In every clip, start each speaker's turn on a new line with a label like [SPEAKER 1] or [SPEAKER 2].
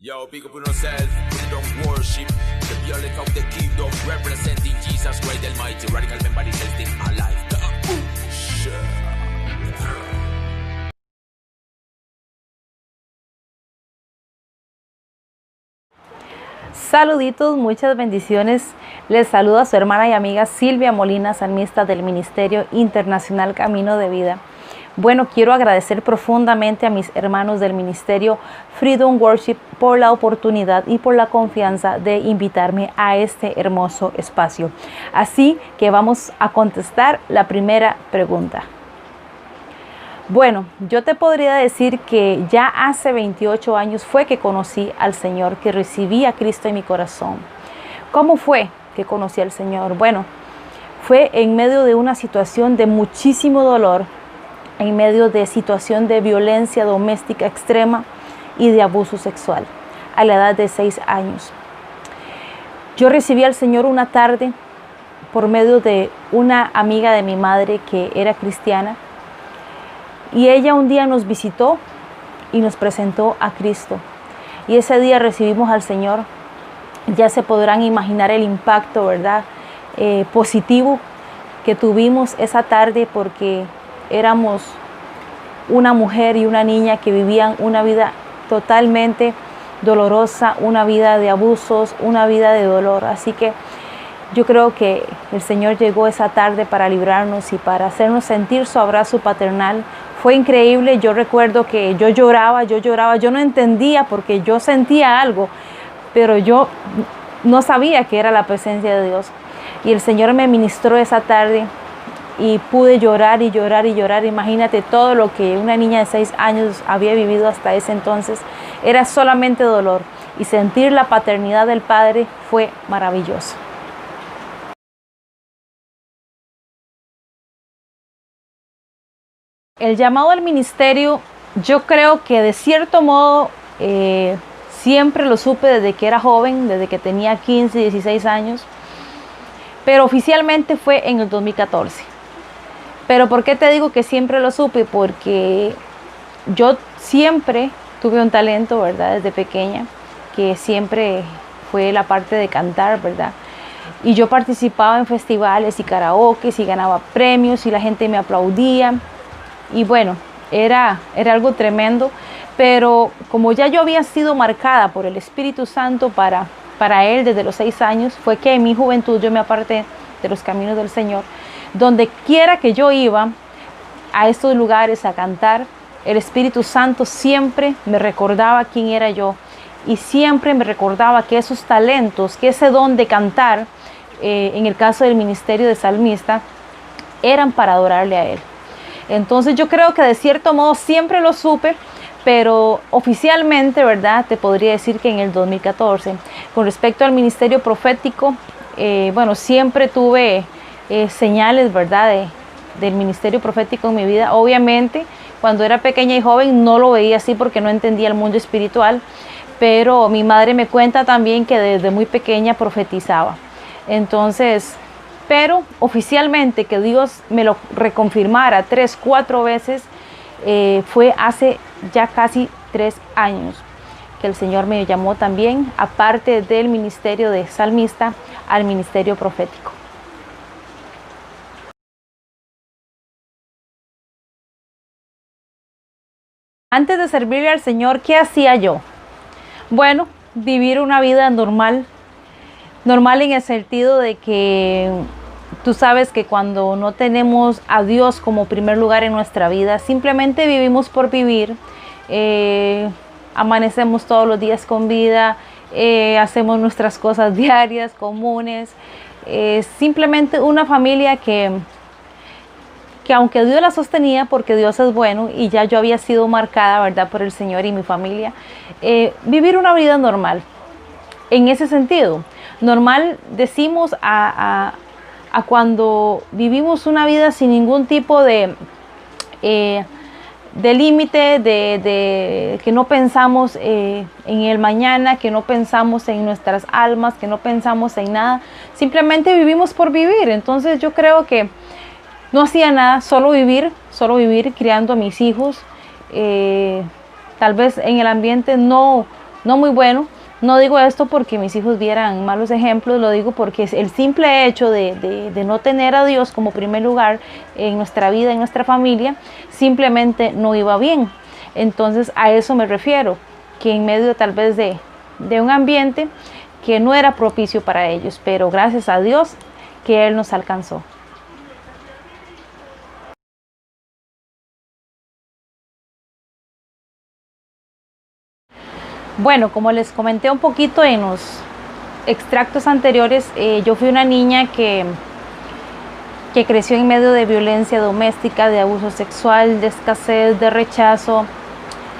[SPEAKER 1] Yo, pick up on yourself, freedom worship, the violence of the kingdom, representing Jesus Christ Almighty, radical member system alive.
[SPEAKER 2] Saluditos, muchas bendiciones. Les saluda su hermana y amiga Silvia Molina, salmista del Ministerio Internacional Camino de Vida. Bueno, quiero agradecer profundamente a mis hermanos del Ministerio Freedom Worship por la oportunidad y por la confianza de invitarme a este hermoso espacio. Así que vamos a contestar la primera pregunta. Bueno, yo te podría decir que ya hace 28 años fue que conocí al Señor, que recibí a Cristo en mi corazón. ¿Cómo fue que conocí al Señor? Bueno, fue en medio de una situación de muchísimo dolor, en medio de situación de violencia doméstica extrema y de abuso sexual, a la edad de 6 años. Yo recibí al Señor una tarde por medio de una amiga de mi madre que era cristiana, y ella un día nos visitó y nos presentó a Cristo. Y ese día recibimos al Señor. Ya se podrán imaginar el impacto, ¿verdad? Positivo que tuvimos esa tarde, porque éramos una mujer y una niña que vivían una vida totalmente dolorosa, una vida de abusos, una vida de dolor. Así que yo creo que el Señor llegó esa tarde para librarnos y para hacernos sentir su abrazo paternal. Fue increíble. Yo recuerdo que yo lloraba, yo no entendía porque yo sentía algo, pero yo no sabía que era la presencia de Dios. Y el Señor me ministró esa tarde y pude llorar y llorar y llorar. Imagínate todo lo que una niña de 6 años había vivido hasta ese entonces. Era solamente dolor, y sentir la paternidad del Padre fue maravilloso. El llamado al ministerio, yo creo que de cierto modo siempre lo supe desde que era joven, desde que tenía 15, 16 años, pero oficialmente fue en el 2014. Pero ¿por qué te digo que siempre lo supe? Porque yo siempre tuve un talento, ¿verdad? Desde pequeña, que siempre fue la parte de cantar, ¿verdad? Y yo participaba en festivales y karaoke y ganaba premios y la gente me aplaudía. Y bueno, era algo tremendo, pero como ya yo había sido marcada por el Espíritu Santo para Él desde los 6 años, fue que en mi juventud yo me aparté de los caminos del Señor. Donde quiera que yo iba a estos lugares a cantar, el Espíritu Santo siempre me recordaba quién era yo, y siempre me recordaba que esos talentos, que ese don de cantar, en el caso del ministerio de salmista, eran para adorarle a Él. Entonces yo creo que de cierto modo siempre lo supe, pero oficialmente, ¿verdad? Te podría decir que en el 2014. Con respecto al ministerio profético, bueno, siempre tuve señales, ¿verdad? Del ministerio profético en mi vida. Obviamente, cuando era pequeña y joven no lo veía así porque no entendía el mundo espiritual, pero mi madre me cuenta también que desde muy pequeña profetizaba. Entonces, pero oficialmente que Dios me lo reconfirmara 3, 4 veces, fue hace ya casi 3 años que el Señor me llamó también, aparte del ministerio de salmista, al ministerio profético. Antes de servirle al Señor, ¿qué hacía yo? Bueno, vivir una vida normal en el sentido de que tú sabes que cuando no tenemos a Dios como primer lugar en nuestra vida, simplemente vivimos por vivir, amanecemos todos los días con vida, hacemos nuestras cosas diarias, comunes, simplemente una familia que aunque Dios la sostenía, porque Dios es bueno y ya yo había sido marcada, ¿verdad?, por el Señor y mi familia, vivir una vida normal. En ese sentido, normal decimos a cuando vivimos una vida sin ningún tipo de límite, de que no pensamos en el mañana, que no pensamos en nuestras almas, que no pensamos en nada, simplemente vivimos por vivir. Entonces yo creo que no hacía nada, solo vivir criando a mis hijos. Tal vez en el ambiente no no muy bueno. No digo esto porque mis hijos vieran malos ejemplos, lo digo porque el simple hecho de no tener a Dios como primer lugar en nuestra vida, en nuestra familia, simplemente no iba bien. Entonces a eso me refiero, que en medio tal vez de un ambiente que no era propicio para ellos, pero gracias a Dios que Él nos alcanzó. Bueno, como les comenté un poquito en los extractos anteriores, yo fui una niña que creció en medio de violencia doméstica, de abuso sexual, de escasez, de rechazo,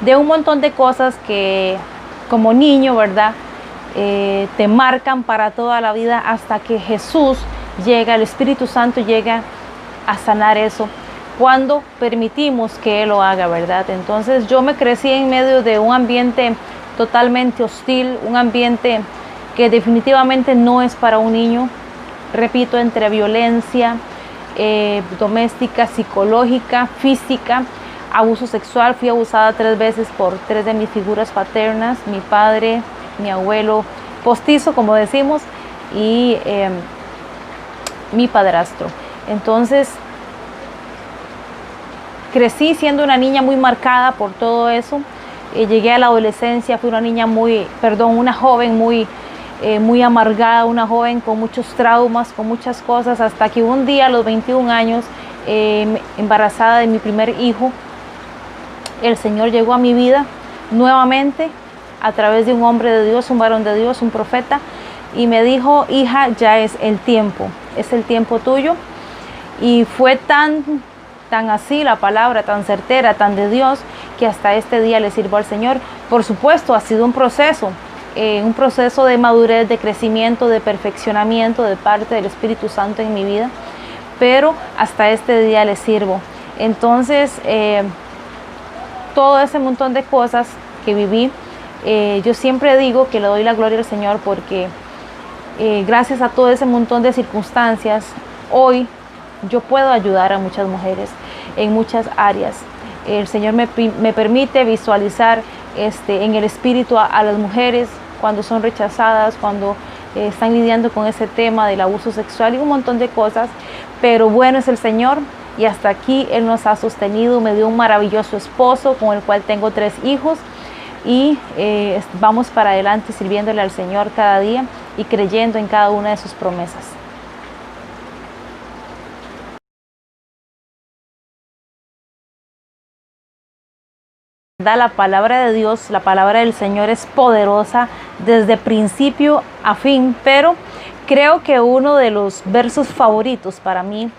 [SPEAKER 2] de un montón de cosas que como niño, ¿verdad? Te marcan para toda la vida hasta que Jesús llega, el Espíritu Santo llega a sanar eso cuando permitimos que Él lo haga, ¿verdad? Entonces yo me crecí en medio de un ambiente totalmente hostil, un ambiente que definitivamente no es para un niño, repito, entre violencia doméstica, psicológica, física, abuso sexual. Fui abusada 3 veces por 3 de mis figuras paternas, mi padre, mi abuelo postizo, como decimos, y mi padrastro. Entonces crecí siendo una niña muy marcada por todo eso. Llegué a la adolescencia, fui una niña una joven muy amargada, una joven con muchos traumas, con muchas cosas, hasta que un día a los 21 años, embarazada de mi primer hijo, el Señor llegó a mi vida nuevamente a través de un hombre de Dios, un varón de Dios, un profeta, y me dijo: hija, ya es el tiempo tuyo. Y fue tan así la palabra, tan certera, tan de Dios, que hasta este día le sirvo al Señor. Por supuesto, ha sido un proceso de madurez, de crecimiento, de perfeccionamiento de parte del Espíritu Santo en mi vida, pero hasta este día le sirvo. Entonces, todo ese montón de cosas que viví, yo siempre digo que le doy la gloria al Señor porque gracias a todo ese montón de circunstancias, hoy yo puedo ayudar a muchas mujeres en muchas áreas. El Señor me permite visualizar en el espíritu a las mujeres cuando son rechazadas, cuando están lidiando con ese tema del abuso sexual y un montón de cosas. Pero bueno es el Señor, y hasta aquí Él nos ha sostenido. Me dio un maravilloso esposo con el cual tengo 3 hijos, y vamos para adelante sirviéndole al Señor cada día y creyendo en cada una de sus promesas. La palabra de Dios, la palabra del Señor es poderosa desde principio a fin, pero creo que uno de los versos favoritos para mí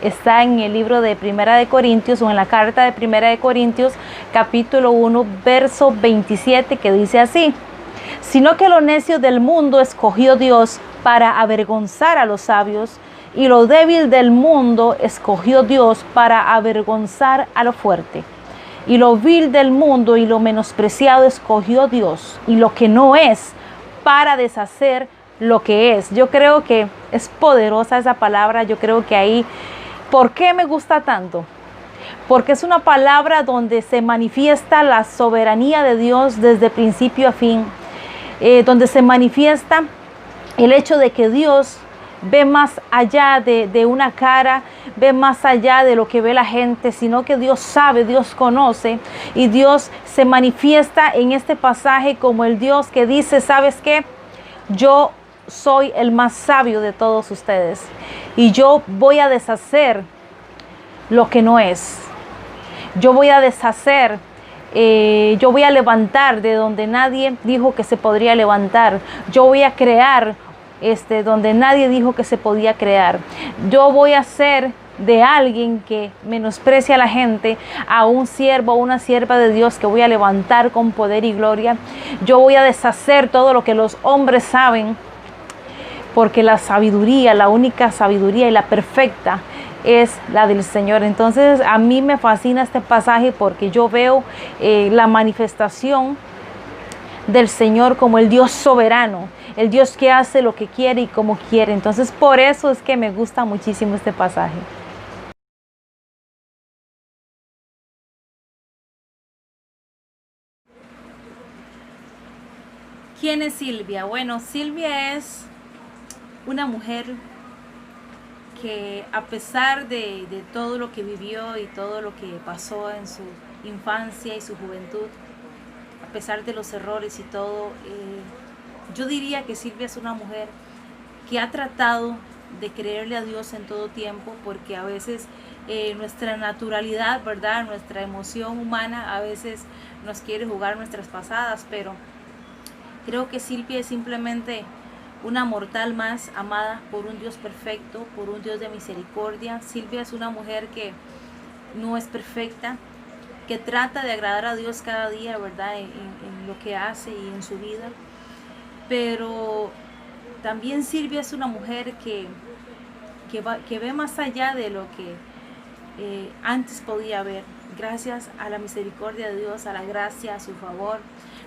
[SPEAKER 2] está en el libro de Primera de Corintios, o en la carta de Primera de Corintios, capítulo 1, verso 27, que dice así: sino que lo necio del mundo escogió Dios para avergonzar a los sabios, y lo débil del mundo escogió Dios para avergonzar a lo fuerte. Y lo vil del mundo y lo menospreciado escogió Dios, y lo que no es, para deshacer lo que es. Yo creo que es poderosa esa palabra. Yo creo que ahí, ¿por qué me gusta tanto? Porque es una palabra donde se manifiesta la soberanía de Dios desde principio a fin, donde se manifiesta el hecho de que Dios ve más allá de una cara, ve más allá de lo que ve la gente, sino que Dios sabe, Dios conoce, y Dios se manifiesta en este pasaje como el Dios que dice: ¿sabes qué? Yo soy el más sabio de todos ustedes, y yo voy a deshacer lo que no es. Yo voy a deshacer, yo voy a levantar de donde nadie dijo que se podría levantar. Yo voy a crear donde nadie dijo que se podía crear. Yo voy a hacer de alguien que menosprecia a la gente a un siervo o una sierva de Dios que voy a levantar con poder y gloria. Yo voy a deshacer todo lo que los hombres saben, porque la sabiduría, la única sabiduría y la perfecta, es la del Señor. Entonces a mí me fascina este pasaje porque yo veo la manifestación del Señor como el Dios soberano, el Dios que hace lo que quiere y como quiere. Entonces por eso es que me gusta muchísimo este pasaje. ¿Quién es Silvia? Bueno, Silvia es una mujer que a pesar de todo lo que vivió y todo lo que pasó en su infancia y su juventud, a pesar de los errores y todo, yo diría que Silvia es una mujer que ha tratado de creerle a Dios en todo tiempo, porque a veces nuestra naturalidad, ¿verdad? Nuestra emoción humana a veces nos quiere jugar nuestras pasadas, pero creo que Silvia es simplemente una mortal más amada por un Dios perfecto, por un Dios de misericordia. Silvia es una mujer que no es perfecta, que trata de agradar a Dios cada día, ¿verdad? En lo que hace y en su vida. Pero también Silvia es una mujer que ve más allá de lo que antes podía ver. Gracias a la misericordia de Dios, a la gracia, a su favor,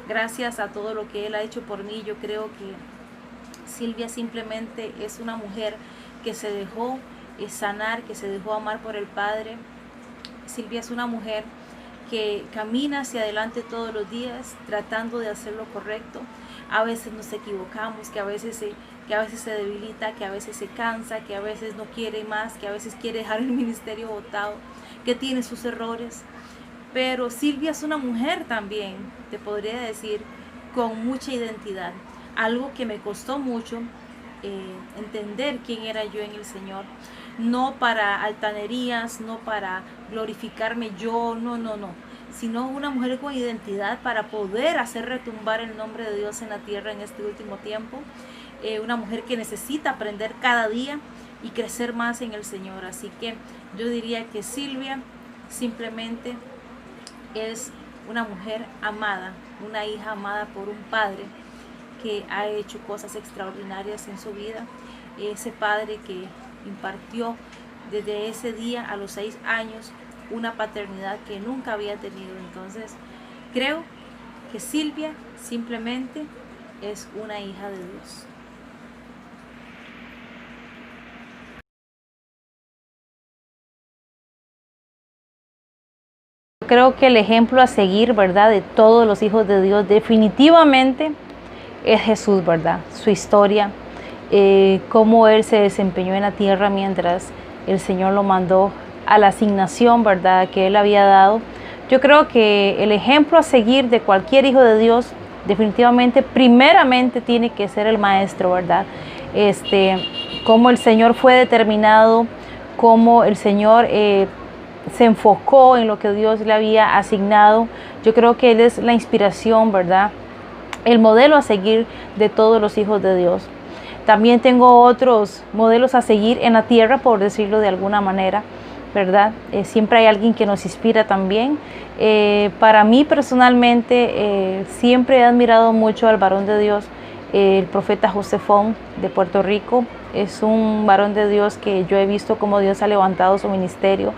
[SPEAKER 2] gracias a todo lo que Él ha hecho por mí, yo creo que Silvia simplemente es una mujer que se dejó sanar, que se dejó amar por el Padre. Silvia es una mujer que camina hacia adelante todos los días tratando de hacer lo correcto. A veces nos equivocamos, que a veces se debilita, que a veces se cansa, que a veces no quiere más, que a veces quiere dejar el ministerio botado, que tiene sus errores. Pero Silvia es una mujer también, te podría decir, con mucha identidad. Algo que me costó mucho entender quién era yo en el Señor. No para altanerías, no para glorificarme yo, no, sino una mujer con identidad para poder hacer retumbar el nombre de Dios en la tierra en este último tiempo. Una mujer que necesita aprender cada día y crecer más en el Señor. Así que yo diría que Silvia simplemente es una mujer amada, una hija amada por un padre que ha hecho cosas extraordinarias en su vida. Ese padre que impartió desde ese día a los 6 años una paternidad que nunca había tenido. Entonces creo que Silvia simplemente es una hija de Dios. Creo que el ejemplo a seguir, ¿verdad?, de todos los hijos de Dios definitivamente es Jesús, ¿verdad? Su historia, cómo Él se desempeñó en la tierra mientras el Señor lo mandó a la asignación, ¿verdad?, que Él había dado. Yo creo que el ejemplo a seguir de cualquier hijo de Dios definitivamente, primeramente tiene que ser el maestro, ¿verdad? Cómo el Señor fue determinado, cómo el Señor se enfocó en lo que Dios le había asignado. Yo creo que Él es la inspiración, ¿verdad?, el modelo a seguir de todos los hijos de Dios. También tengo otros modelos a seguir en la tierra, por decirlo de alguna manera, ¿verdad? Siempre hay alguien que nos inspira también. Para mí personalmente, siempre he admirado mucho al varón de Dios, el profeta José Font de Puerto Rico. Es un varón de Dios que yo he visto cómo Dios ha levantado su ministerio,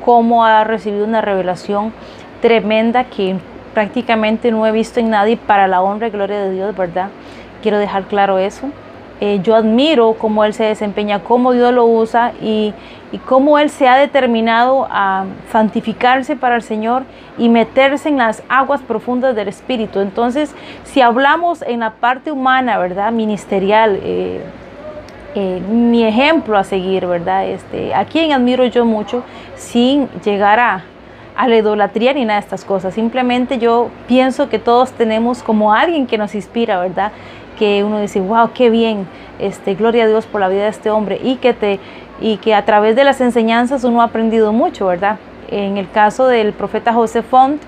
[SPEAKER 2] cómo ha recibido una revelación tremenda que prácticamente no he visto en nadie, para la honra y gloria de Dios, ¿verdad? Quiero dejar claro eso. Yo admiro cómo Él se desempeña, cómo Dios lo usa y cómo Él se ha determinado a santificarse para el Señor y meterse en las aguas profundas del Espíritu. Entonces, si hablamos en la parte humana, ¿verdad?, ministerial, mi ejemplo a seguir, ¿verdad?, a quien admiro yo mucho, sin llegar a la idolatría ni nada de estas cosas. Simplemente yo pienso que todos tenemos como alguien que nos inspira, ¿verdad?, que uno dice, wow, qué bien, gloria a Dios por la vida de este hombre, y que a través de las enseñanzas uno ha aprendido mucho, ¿verdad? En el caso del profeta José Font,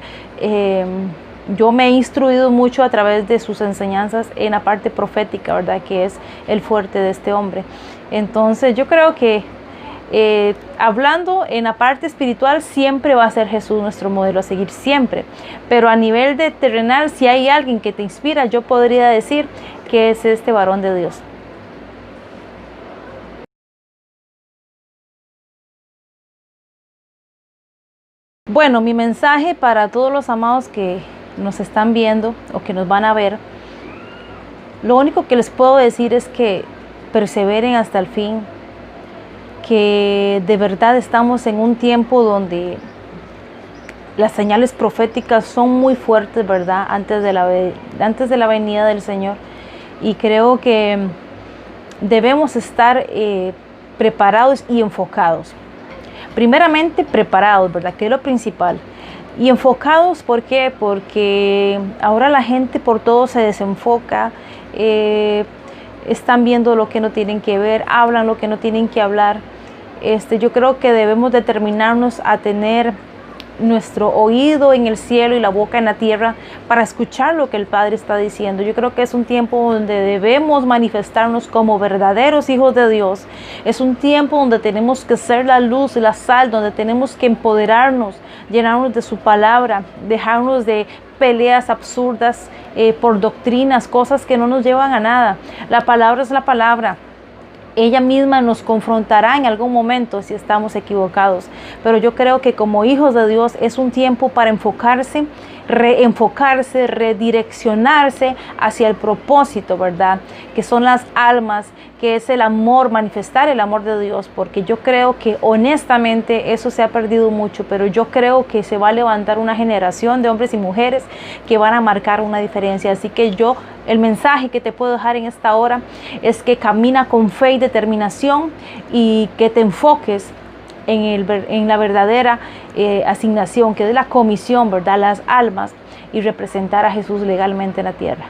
[SPEAKER 2] yo me he instruido mucho a través de sus enseñanzas en la parte profética, ¿verdad?, que es el fuerte de este hombre. Entonces yo creo que hablando en la parte espiritual, siempre va a ser Jesús nuestro modelo a seguir, siempre. Pero a nivel de terrenal, si hay alguien que te inspira, yo podría decir que es este varón de Dios. Bueno, mi mensaje para todos los amados que nos están viendo o que nos van a ver, lo único que les puedo decir es que perseveren hasta el fin, que de verdad estamos en un tiempo donde las señales proféticas son muy fuertes, ¿verdad? Antes de la venida del Señor. Y creo que debemos estar preparados y enfocados. Primeramente preparados, ¿verdad? Que es lo principal. Y enfocados, ¿por qué? Porque ahora la gente por todo se desenfoca, están viendo lo que no tienen que ver, hablan lo que no tienen que hablar. Yo creo que debemos determinarnos a tener nuestro oído en el cielo y la boca en la tierra para escuchar lo que el Padre está diciendo. Yo creo que es un tiempo donde debemos manifestarnos como verdaderos hijos de Dios. Es un tiempo donde tenemos que ser la luz y la sal, donde tenemos que empoderarnos, llenarnos de su palabra, dejarnos de peleas absurdas por doctrinas, cosas que no nos llevan a nada. La palabra es la palabra. Ella misma nos confrontará en algún momento si estamos equivocados. Pero yo creo que como hijos de Dios es un tiempo para enfocarse, reenfocarse, redireccionarse hacia el propósito, ¿verdad? Que son las almas, que es el amor, manifestar el amor de Dios. Porque yo creo que honestamente eso se ha perdido mucho, pero yo creo que se va a levantar una generación de hombres y mujeres que van a marcar una diferencia. Así que el mensaje que te puedo dejar en esta hora es que camina con fe y determinación y que te enfoques en la verdadera asignación, que es la comisión, ¿verdad? Las almas, y representar a Jesús legalmente en la tierra.